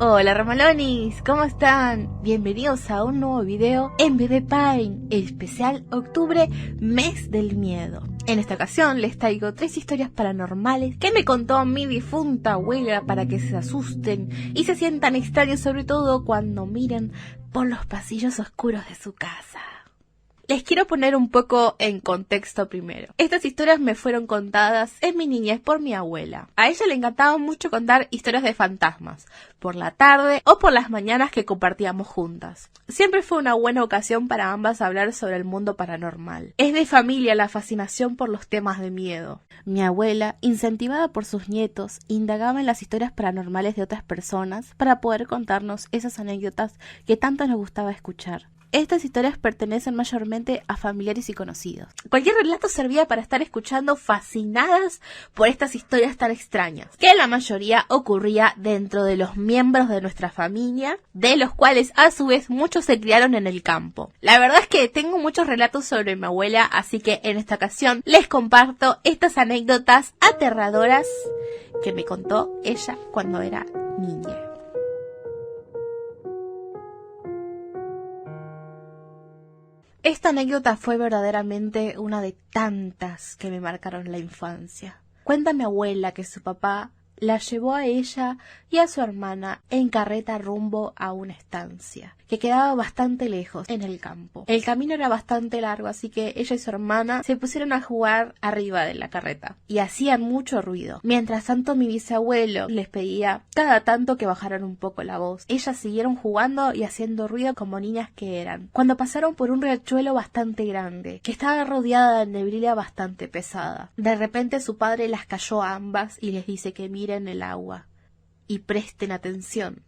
Hola Ramalonis, ¿cómo están? Bienvenidos a un nuevo video en Bebé Pine, el especial octubre, mes del miedo. En esta ocasión les traigo 3 historias paranormales que me contó mi difunta abuela para que se asusten y se sientan extraños, sobre todo cuando miren por los pasillos oscuros de su casa. Les quiero poner un poco en contexto primero. Estas historias me fueron contadas en mi niñez por mi abuela. A ella le encantaba mucho contar historias de fantasmas, por la tarde o por las mañanas que compartíamos juntas. Siempre fue una buena ocasión para ambas hablar sobre el mundo paranormal. Es de familia la fascinación por los temas de miedo. Mi abuela, incentivada por sus nietos, indagaba en las historias paranormales de otras personas para poder contarnos esas anécdotas que tanto nos gustaba escuchar. Estas historias pertenecen mayormente a familiares y conocidos. Cualquier relato servía para estar escuchando fascinadas por estas historias tan extrañas, que la mayoría ocurría dentro de los miembros de nuestra familia, de los cuales a su vez muchos se criaron en el campo. La verdad es que tengo muchos relatos sobre mi abuela, así que en esta ocasión les comparto estas anécdotas aterradoras que me contó ella cuando era niña. Esta anécdota fue verdaderamente una de tantas que me marcaron la infancia. Cuenta mi abuela que su papá la llevó a ella y a su hermana en carreta rumbo a una estancia, que quedaba bastante lejos en el campo. El camino era bastante largo, así que ella y su hermana se pusieron a jugar arriba de la carreta y hacían mucho ruido. Mientras tanto mi bisabuelo les pedía cada tanto que bajaran un poco la voz. Ellas siguieron jugando y haciendo ruido como niñas que eran, cuando pasaron por un riachuelo bastante grande, que estaba rodeada de neblina bastante pesada. De repente su padre las calló a ambas y les dice que miren el agua y presten atención.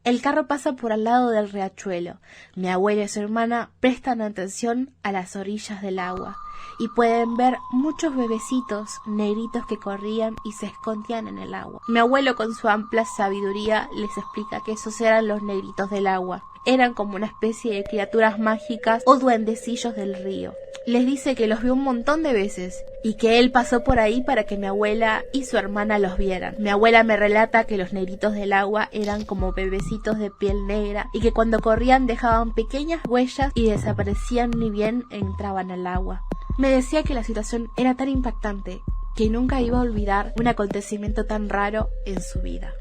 El carro pasa por al lado del riachuelo. Mi abuela y su hermana prestan atención a las orillas del agua y pueden ver muchos bebecitos negritos que corrían y se escondían en el agua. Mi abuelo, con su amplia sabiduría, les explica que esos eran los negritos del agua. Eran como una especie de criaturas mágicas o duendecillos del río. Les dice que los vio un montón de veces y que él pasó por ahí para que mi abuela y su hermana los vieran. Mi abuela me relata que los negritos del agua eran como bebecitos de piel negra y que cuando corrían dejaban pequeñas huellas y desaparecían ni bien entraban al agua. Me decía que la situación era tan impactante que nunca iba a olvidar un acontecimiento tan raro en su vida.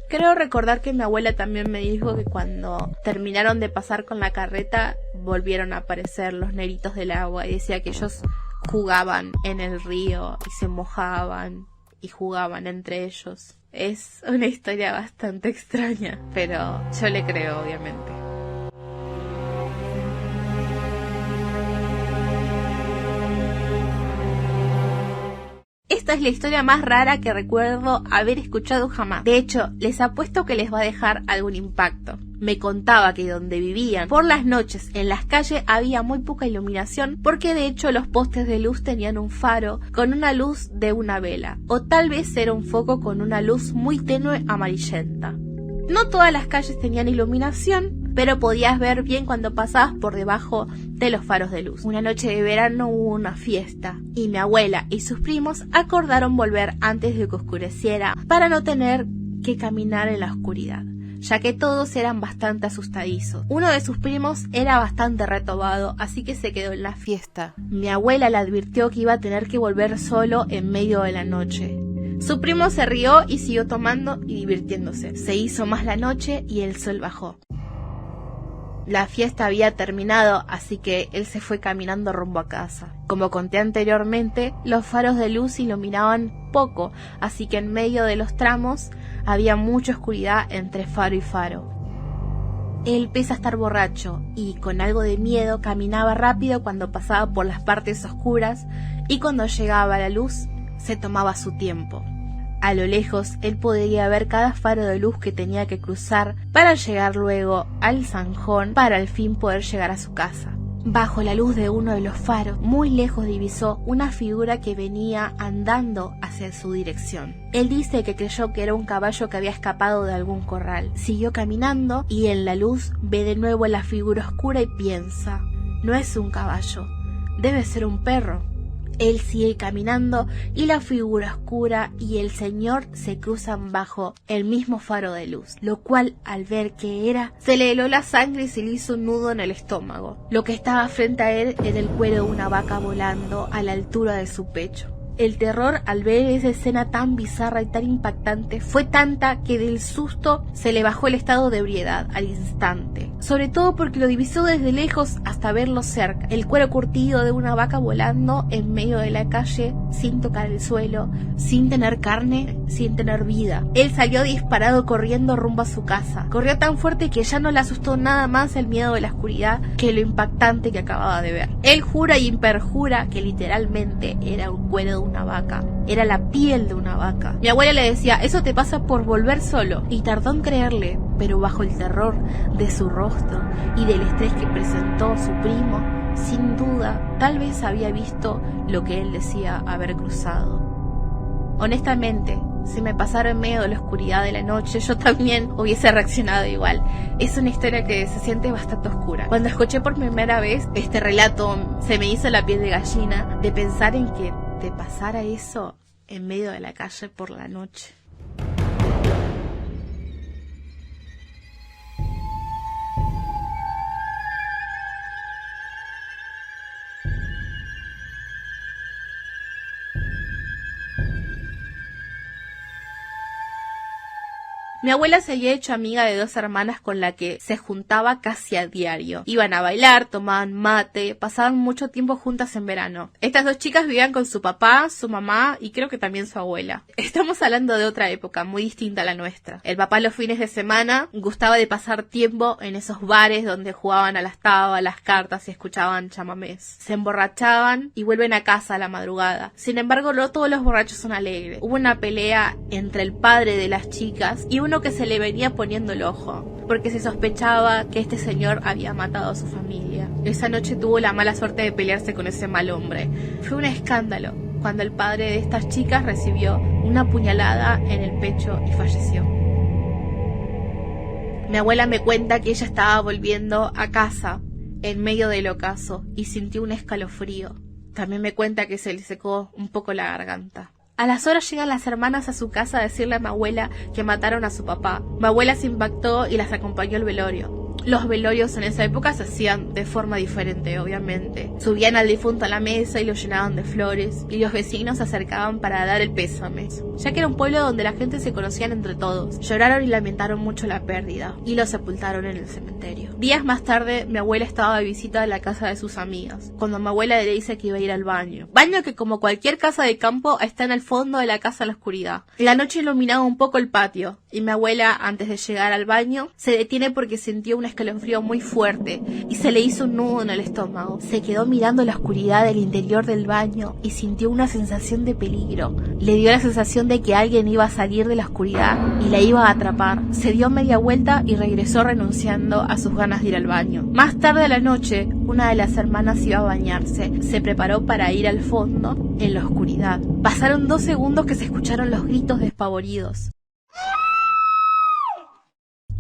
Creo recordar que mi abuela también me dijo que cuando terminaron de pasar con la carreta volvieron a aparecer los negritos del agua y decía que ellos jugaban en el río y se mojaban y jugaban entre ellos. Es una historia bastante extraña, pero yo le creo, obviamente. Esta es la historia más rara que recuerdo haber escuchado jamás. De hecho, les apuesto que les va a dejar algún impacto. Me contaba que donde vivían, por las noches en las calles había muy poca iluminación porque de hecho los postes de luz tenían un faro con una luz de una vela, o tal vez era un foco con una luz muy tenue amarillenta. No todas las calles tenían iluminación, pero podías ver bien cuando pasabas por debajo de los faros de luz. Una noche de verano hubo una fiesta y mi abuela y sus primos acordaron volver antes de que oscureciera para no tener que caminar en la oscuridad, ya que todos eran bastante asustadizos. Uno de sus primos era bastante retobado, así que se quedó en la fiesta. Mi abuela le advirtió que iba a tener que volver solo en medio de la noche. Su primo se rió y siguió tomando y divirtiéndose. Se hizo más la noche y el sol bajó. La fiesta había terminado, así que él se fue caminando rumbo a casa. Como conté anteriormente, los faros de luz iluminaban poco, así que en medio de los tramos había mucha oscuridad entre faro y faro. Él, pese a estar borracho y con algo de miedo, caminaba rápido cuando pasaba por las partes oscuras y cuando llegaba a la luz se tomaba su tiempo. A lo lejos, él podía ver cada faro de luz que tenía que cruzar para llegar luego al zanjón para al fin poder llegar a su casa. Bajo la luz de uno de los faros, muy lejos divisó una figura que venía andando hacia su dirección. Él dice que creyó que era un caballo que había escapado de algún corral. Siguió caminando y en la luz ve de nuevo la figura oscura y piensa: no es un caballo, debe ser un perro. Él sigue caminando y la figura oscura y el señor se cruzan bajo el mismo faro de luz, lo cual al ver que era, se le heló la sangre y se le hizo un nudo en el estómago. Lo que estaba frente a él era el cuero de una vaca volando a la altura de su pecho. El terror al ver esa escena tan bizarra y tan impactante fue tanta que del susto se le bajó el estado de ebriedad al instante, sobre todo porque lo divisó desde lejos hasta verlo cerca, el cuero curtido de una vaca volando en medio de la calle sin tocar el suelo, sin tener carne, sin tener vida. Él salió disparado corriendo rumbo a su casa. Corrió tan fuerte que ya no le asustó nada más el miedo de la oscuridad que lo impactante que acababa de ver. Él jura y perjura que literalmente era un cuero de una vaca, era la piel de una vaca. Mi abuela le decía, eso te pasa por volver solo, y tardó en creerle, pero bajo el terror de su rostro y del estrés que presentó su primo, sin duda, tal vez había visto lo que él decía haber cruzado. Honestamente, si me pasara en medio de la oscuridad de la noche, yo también hubiese reaccionado igual. Es una historia que se siente bastante oscura. Cuando escuché por primera vez este relato, se me hizo la piel de gallina de pensar en que te pasara eso en medio de la calle por la noche. Mi abuela se había hecho amiga de dos hermanas con la que se juntaba casi a diario. Iban a bailar, tomaban mate, pasaban mucho tiempo juntas en verano. Estas dos chicas vivían con su papá, su mamá y creo que también su abuela. Estamos hablando de otra época, muy distinta a la nuestra. El papá los fines de semana gustaba de pasar tiempo en esos bares donde jugaban a las tabas, las cartas y escuchaban chamamés. Se emborrachaban y vuelven a casa a la madrugada. Sin embargo, no todos los borrachos son alegres. Hubo una pelea entre el padre de las chicas y uno que se le venía poniendo el ojo, porque se sospechaba que este señor había matado a su familia. Esa noche tuvo la mala suerte de pelearse con ese mal hombre. Fue un escándalo cuando el padre de estas chicas recibió una puñalada en el pecho y falleció. Mi abuela me cuenta que ella estaba volviendo a casa en medio del ocaso y sintió un escalofrío. También me cuenta que se le secó un poco la garganta. A las horas llegan las hermanas a su casa a decirle a mi abuela que mataron a su papá. Mi abuela se impactó y las acompañó al velorio. Los velorios en esa época se hacían de forma diferente, obviamente. Subían al difunto a la mesa y lo llenaban de flores, y los vecinos se acercaban para dar el pésame, ya que era un pueblo donde la gente se conocían entre todos. Lloraron y lamentaron mucho la pérdida, y lo sepultaron en el cementerio. Días más tarde, mi abuela estaba de visita en la casa de sus amigas, cuando mi abuela le dice que iba a ir al baño. Baño que, como cualquier casa de campo, está en el fondo de la casa en la oscuridad. La noche iluminaba un poco el patio, y mi abuela, antes de llegar al baño, se detiene porque sintió un escalofrío muy fuerte y se le hizo un nudo en el estómago. Se quedó mirando la oscuridad del interior del baño y sintió una sensación de peligro. Le dio la sensación de que alguien iba a salir de la oscuridad y la iba a atrapar. Se dio media vuelta y regresó renunciando a sus ganas de ir al baño. Más tarde a la noche, una de las hermanas iba a bañarse. Se preparó para ir al fondo en la oscuridad. Pasaron 2 segundos que se escucharon los gritos despavoridos.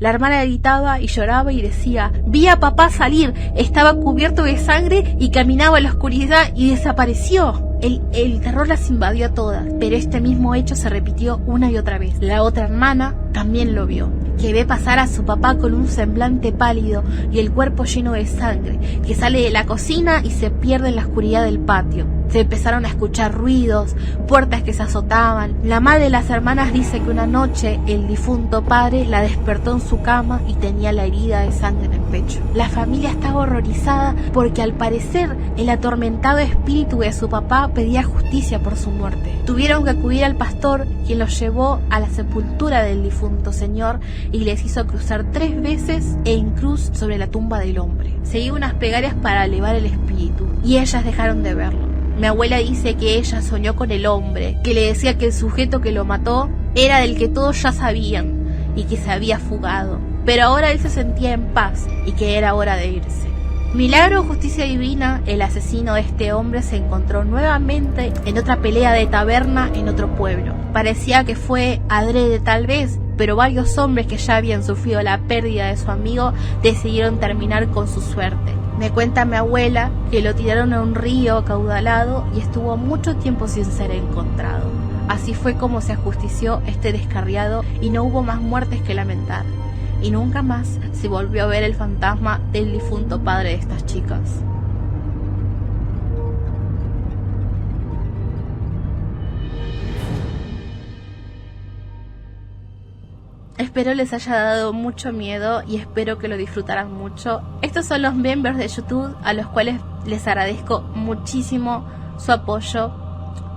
La hermana gritaba y lloraba y decía: vi a papá salir, estaba cubierto de sangre y caminaba en la oscuridad y desapareció. El terror las invadió a todas, pero este mismo hecho se repitió una y otra vez. La otra hermana también lo vio, que ve pasar a su papá con un semblante pálido y el cuerpo lleno de sangre, que sale de la cocina y se pierde en la oscuridad del patio. Se empezaron a escuchar ruidos, puertas que se azotaban. La madre de las hermanas dice que una noche el difunto padre la despertó en su cama y tenía la herida de sangre en el pecho. La familia estaba horrorizada porque al parecer el atormentado espíritu de su papá pedía justicia por su muerte. Tuvieron que acudir al pastor, quien los llevó a la sepultura del difunto señor y les hizo cruzar 3 veces en cruz sobre la tumba del hombre. Seguía unas plegarias para elevar el espíritu y ellas dejaron de verlo. Mi abuela dice que ella soñó con el hombre, que le decía que el sujeto que lo mató era del que todos ya sabían y que se había fugado, pero ahora él se sentía en paz y que era hora de irse. Milagro o justicia divina, el asesino de este hombre se encontró nuevamente en otra pelea de taberna en otro pueblo. Parecía que fue adrede tal vez, pero varios hombres que ya habían sufrido la pérdida de su amigo decidieron terminar con su suerte. Me cuenta mi abuela que lo tiraron a un río acaudalado y estuvo mucho tiempo sin ser encontrado. Así fue como se ajustició este descarriado y no hubo más muertes que lamentar. Y nunca más se volvió a ver el fantasma del difunto padre de estas chicas. Espero les haya dado mucho miedo y espero que lo disfrutaran mucho. Estos son los miembros de YouTube a los cuales les agradezco muchísimo su apoyo,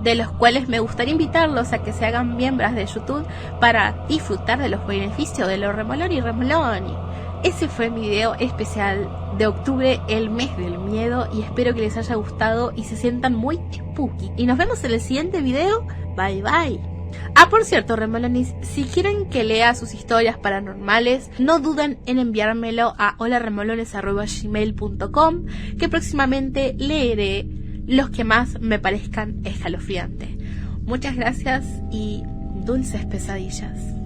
de los cuales me gustaría invitarlos a que se hagan miembros de YouTube para disfrutar de los beneficios de los Remoloni y Remoloni. Ese fue mi video especial de octubre, el mes del miedo, y espero que les haya gustado y se sientan muy spooky. Y nos vemos en el siguiente video. Bye bye. Por cierto, Remolonis, si quieren que lea sus historias paranormales, no duden en enviármelo a holaremolones@gmail.com, que próximamente leeré los que más me parezcan escalofriantes. Muchas gracias y dulces pesadillas.